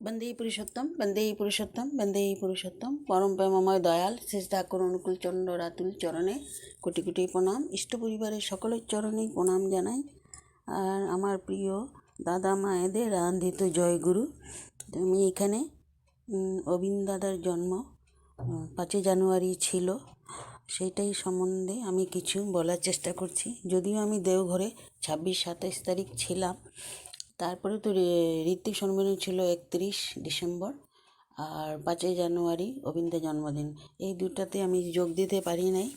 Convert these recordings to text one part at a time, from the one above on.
বন্দেই পুরুষোত্তম পরম প্রেমময় দয়াল শেষ ঠাকুর অনুকূল চন্দ্র রাতুল চরণে কোটি কোটি প্রণাম। ইষ্ট পরিবারের সকলের চরণেই প্রণাম জানাই। আর আমার প্রিয় দাদা মায়েদের আনন্দিত জয়গুরু। আমি এখানে অবিন দাদার জন্ম 5 জানুয়ারি ছিল, সেইটাই সম্বন্ধে আমি কিছু বলার চেষ্টা করছি। যদিও আমি দেওঘরে 26-27 তারিখ ছিলাম, তারপরে তো ঋত্বিক সম্মেলন ছিল 31 ডিসেম্বর, আর 5 জানুয়ারি অবিন্দের জন্মদিন। এই দুটাতে আমি যোগ দিতে পারি নাই।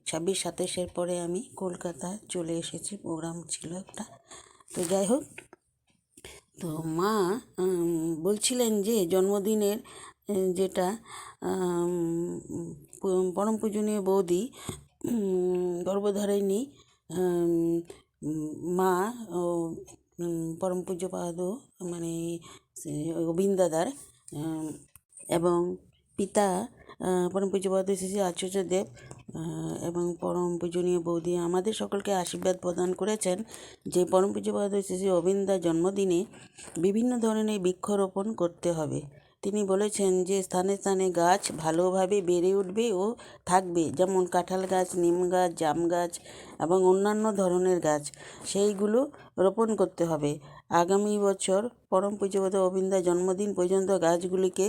26-27-এর পরে আমি কলকাতা চলে এসেছি, প্রোগ্রাম ছিল একটা। তো যাই হোক, তো মা বলছিলেন যে জন্মদিনের যেটা পরম পূজনীয় বৌদি গর্ভধারিণী মা ও পরম পূজ্যপাদ মানে গোবিন্দ দাদার এবং পিতা পরম পূজ্যপাদ শ্রী আচার্যদেব এবং পরম পূজনীয় বৌদি আমাদের সকলকে আশীর্বাদ প্রদান করেছেন যে পরম পূজ্যপাদ শ্রী অবিন্দার জন্মদিনে বিভিন্ন ধরনের বৃক্ষরোপণ করতে হবে। তিনি বলেছেন যে স্থানে স্থানে গাছ ভালোভাবে বেড়ে উঠবে ও থাকবে, যেমন কাঁঠাল গাছ, নিম গাছ, জাম গাছ এবং অন্যান্য ধরনের গাছ, সেইগুলো রোপণ করতে হবে। আগামী বছর পরম পূজ্যপাদ অবিন্দার জন্মদিন পর্যন্ত গাছগুলিকে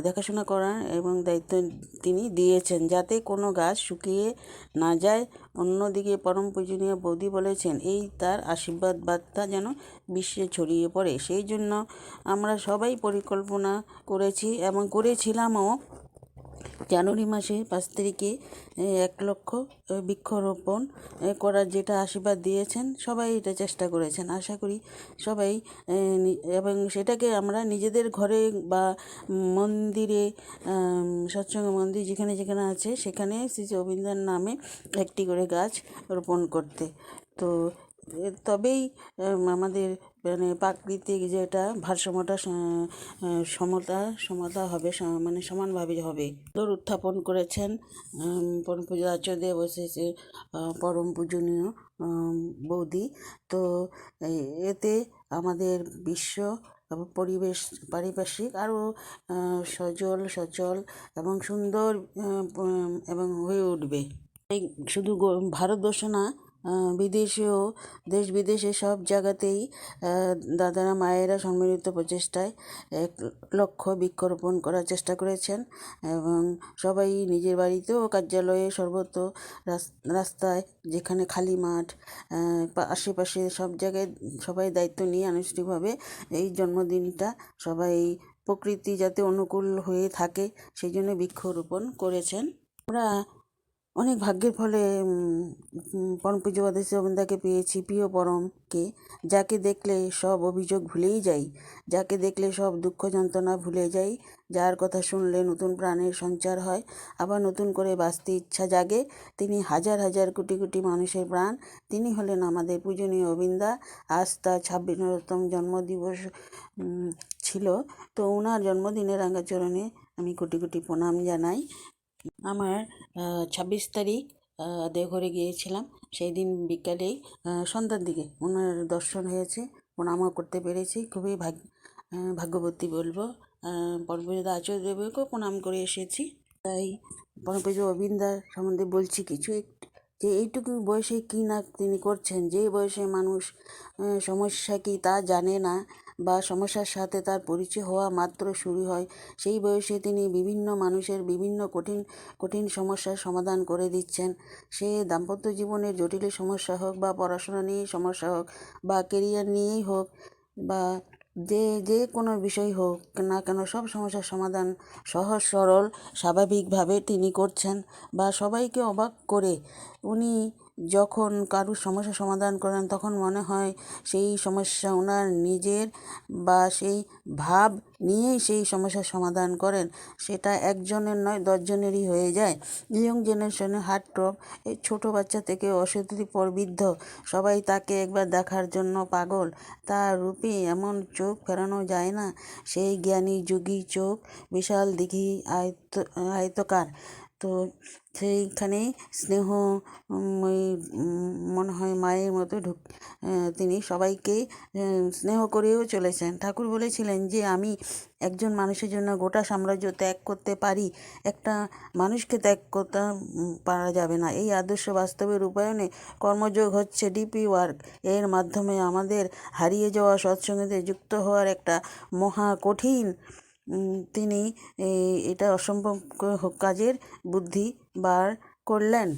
দেখাশোনা করার এবং দায়িত্ব তিনি দিয়েছেন, যাতে কোনো গাছ শুকিয়ে না যায়। অন্যদিকে পরম পূজনীয় বৌদি বলেছেন এই তার আশীর্বাদ বার্তা যেন বিশ্বে ছড়িয়ে পড়ে। সেই জন্য আমরা সবাই পরিকল্পনা করেছি এবং করেছিলামও। জানুয়ারি মাসে 5 তারিখে 1 লক্ষ বৃক্ষরোপণ করার যেটা আশীর্বাদ দিয়েছেন, সবাই এটা চেষ্টা করেছেন। আশা করি সবাই এবং সেটাকে আমরা নিজেদের ঘরে বা মন্দিরে, সৎসঙ্গ মন্দির যেখানে যেখানে আছে সেখানে শ্রী অবিন্দার নামে একটি করে গাছ রোপণ করতে। তো তবেই আমাদের মানে প্রাকৃতিক যেটা ভারসাম্যটা সমতা হবে, মানে সমানভাবে হবে। উত্থাপন করেছেন পরম পূজ্য আচার্যদেব বসেছে পরম পূজনীয় বৌদি। তো এতে আমাদের বিশ্ব পরিবেশ পারিপার্শ্বিক আরও সচল এবং সুন্দর এবং হয়ে উঠবে। এই শুধু ভারতবর্ষ না, বিদেশেও দেশ বিদেশে সব জায়গাতেই দাদারা মায়েরা সম্মিলিত প্রচেষ্টায় 1 লক্ষ বৃক্ষরোপণ করার চেষ্টা করেছেন এবং সবাই নিজের বাড়িতেও, কার্যালয়ে, সর্বত্র রাস্তায় যেখানে খালি মাঠ আশেপাশে সব জায়গায় সবাই দায়িত্ব নিয়ে আনুষ্ঠানিকভাবে এই জন্মদিনটা সবাই প্রকৃতি যাতে অনুকূল হয়ে থাকে সেই জন্য বৃক্ষরোপণ করেছেন। আমরা অনেক ভাগ্যের ফলে পরম পূজ্যপাদ শ্রী অবিন্দাকে পেয়েছি, প্রিয় পরমকে, যাকে দেখলে সব অভিযোগ ভুলেই যাই, যাকে দেখলে সব দুঃখ যন্ত্রণা ভুলে যাই, যার কথা শুনলে নতুন প্রাণের সঞ্চার হয়, আবার নতুন করে বাঁচতে ইচ্ছা জাগে। তিনি হাজার হাজার কোটি কোটি মানুষের প্রাণ। তিনি হলেন আমাদের পূজনীয় অবিন্দা। আজ তার 26তম জন্মদিবস ছিল। তো ওনার জন্মদিনের রাঙ্গাচরণে আমি কোটি কোটি প্রণাম জানাই। আমার 26 তারিখ দেওঘরে গিয়েছিলাম। সেই দিন বিকালেই সন্ধ্যার দিকে ওনার দর্শন হয়েছে, প্রণামও করতে পেরেছি। খুবই ভাগ্যবতী বলবো। পরম পূজ্য আচার্যদেবকেও প্রণাম করে এসেছি। তাই পরম পূজ্য অবিন্দার সম্বন্ধে বলছি কিছু, যে এইটুকু বয়সে কী না তিনি করছেন। যে বয়সে মানুষ সমস্যা কি তা জানে না বা সমস্যার সাথে তার পরিচয় হওয়া মাত্র শুরু হয়, সেই বয়সে তিনি বিভিন্ন মানুষের বিভিন্ন কঠিন কঠিন সমস্যার সমাধান করে দিচ্ছেন। সে দাম্পত্য জীবনের জটিল সমস্যা হোক বা পড়াশোনা নিয়ে সমস্যা হোক বা কেরিয়ার নিয়েই হোক বা যে কোনো বিষয় হোক না কেন, সব সমস্যার সমাধান সহজ সরল স্বাভাবিকভাবে তিনি করছেন বা সবাইকে অবাক করে। উনি যখন কারুর সমস্যার সমাধান করেন তখন মনে হয় সেই সমস্যা ওনার নিজের বা সেই ভাব নিয়েই সেই সমস্যার সমাধান করেন। সেটা একজনের নয়, 10 জনেরই হয়ে যায়। ইয়ং জেনারেশনে হার্টথ্রব, এই ছোটো বাচ্চা থেকে বৃদ্ধ সবাই তাকে একবার দেখার জন্য পাগল। তার রূপে এমন চোখ ফেরানো যায় না, সেই জ্ঞানী যোগী চোখ, বিশাল দিঘি আয়তকার। তো সেইখানেই স্নেহ ওই মনে হয় মায়ের মতো তিনি সবাইকে স্নেহ করেও চলেছেন। ঠাকুর বলেছিলেন যে আমি একজন মানুষের জন্য গোটা সাম্রাজ্য ত্যাগ করতে পারি, একটা মানুষকে ত্যাগ করতে পারা যাবে না। এই আদর্শ বাস্তবে রূপায়ণে কর্মযোগ হচ্ছে ডিপি ওয়ার্ক। এর মাধ্যমে আমাদের হারিয়ে যাওয়া সৎসঙ্গীতে যুক্ত হওয়ার একটা মহা কঠিন তিনি এটা অসম্ভব কাজের বুদ্ধি বার করলেন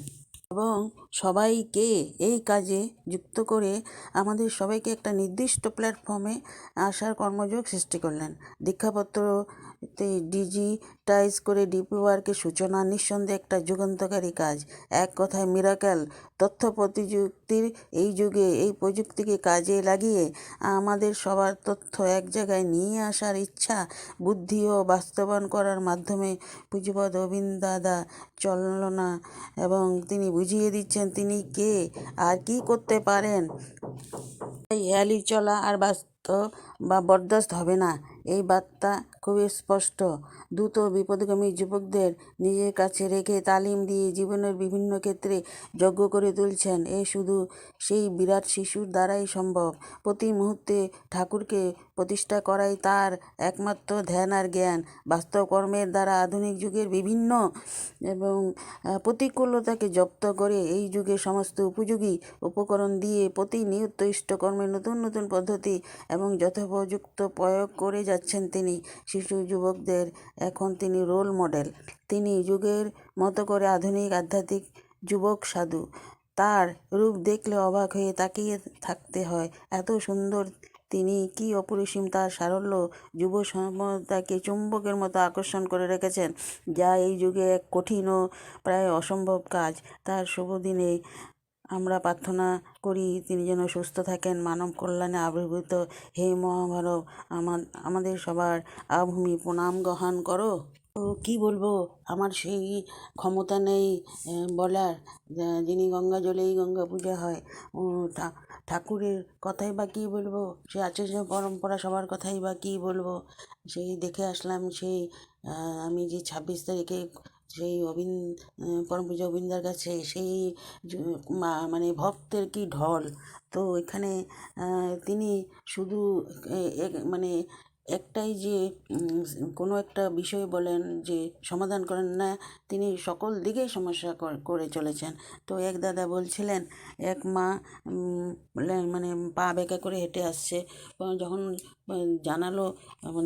এবং সবাইকে এই কাজে যুক্ত করে আমাদের সবাইকে একটা নির্দিষ্ট প্ল্যাটফর্মে আসার কর্মযোগ সৃষ্টি করলেন। দীক্ষাপত্রতে ডিজিটাইজ করে ডিপি ওয়ার্কের সূচনা নিঃসন্দেহে একটা যুগান্তকারী কাজ, এক কথায় মিরাকেল। তথ্য প্রযুক্তির এই যুগে এই প্রযুক্তিকে কাজে লাগিয়ে আমাদের সবার তথ্য এক জায়গায় নিয়ে আসার ইচ্ছা বুদ্ধি ও বাস্তবায়ন করার মাধ্যমে পূজ্যপাদ অবিন্দাদা চলনা এবং তিনি বুঝিয়ে দিচ্ছেন তিনি কে আর কি করতে পারেন। তাই হেয়ালি চলা আর বাস্তব বা বরদাস্ত হবে না, এই বার্তা খুবই স্পষ্ট। দ্রুত বিপদগামী যুবকদের নিজের কাছে রেখে তালিম দিয়ে জীবনের বিভিন্ন ক্ষেত্রে যোগ্য করে তুলছেন। এ শুধু সেই বিরাট শিশুর দ্বারাই সম্ভব। প্রতি মুহূর্তে ঠাকুরকে প্রতিষ্ঠা করাই তার একমাত্র ধ্যান আর জ্ঞান। বাস্তব কর্মের দ্বারা আধুনিক যুগের বিভিন্ন এবং প্রতিকূলতাকে জব্দ করে এই যুগে সমস্ত উপযোগী উপকরণ দিয়ে প্রতিনিয়ত ইষ্টকর্মের নতুন নতুন পদ্ধতি এবং যথোপযুক্ত প্রয়োগ করে যাচ্ছেন তিনি। শিশু যুবকদের এখন তিনি রোল মডেল। তিনি যুগের মতো করে আধুনিক আধ্যাত্মিক যুবক সাধু। তার রূপ দেখলে অবাক হয়ে তাকিয়ে থাকতে হয়, এত সুন্দর তিনি, কি অপরিসীম তার সারল্য যুব সমতাকে চুম্বকের মতো আকর্ষণ করে রেখেছেন, যা এই যুগে এক কঠিন ও প্রায় অসম্ভব কাজ। তার শুভ দিনে আমরা প্রার্থনা করি তিনি যেন সুস্থ থাকেন, মানব কল্যাণে আবির্ভূত। হে মহামানব, আমাদের সবার আভূমি প্রণাম গ্রহণ করো। তো কী বলবো, আমার সেই ক্ষমতা নেই বলার। যিনি গঙ্গা জলেই গঙ্গা পূজা হয়, ঠাকুরের কথাই বা কী বলবো, সে আচার্য পরম্পরা সবার কথাই বা কী বলবো। সেই দেখে আসলাম সেই আমি যে 26 তারিখে সেই পরম পূজা অবিন্দার কাছে সেই মানে ভক্তের কি ঢল। তো এখানে তিনি শুধু মানে একটাই যে কোনো একটা বিষয় বলেন যে সমাধান করেন না, তিনি সকল দিকেই সমস্যা করে চলেছেন। তো এক দাদা বলছিলেন, এক মা মানে পা বেঁকা করে হেঁটে আসছে, যখন জানালো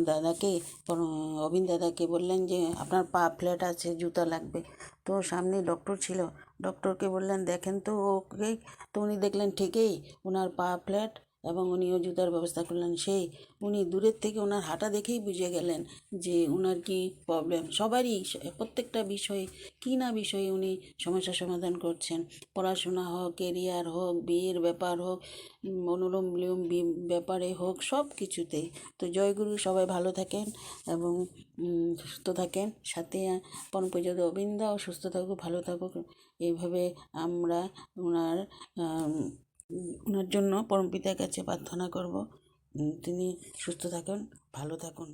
দাদাকে, অবিন দাদাকে বললেন যে আপনার পা ফ্ল্যাট আছে, জুতা লাগবে। তো সামনে ডক্টর ছিল, ডক্টরকে বললেন দেখেন তো ওকে। তো উনি দেখলেন ঠিকই ওনার পা ফ্ল্যাট এবং উনিও জুতার ব্যবস্থা করলেন। উনি দূরের থেকে ওনার হাঁটা দেখেই বুঝে গেলেন যে ওনার কি প্রবলেম। সবারই প্রত্যেকটা বিষয়ে কি না বিষয়ে উনি সমস্যার সমাধান করছেন। পড়াশোনা হোক, কেরিয়ার হোক, বিয়ের ব্যাপার হোক, অনুলোম বিলোম ব্যাপারে হোক, সব কিছুতেই। তো জয়গুরু, সবাই ভালো থাকেন এবং সুস্থ থাকেন। সাথে পরম পূজ্য অবিন্দাও সুস্থ থাকুক, ভালো থাকুক। এইভাবে আমরা ওনার জন্য পরমপিতার কাছে প্রার্থনা করব, তিনি সুস্থ থাকুন, ভালো থাকুন।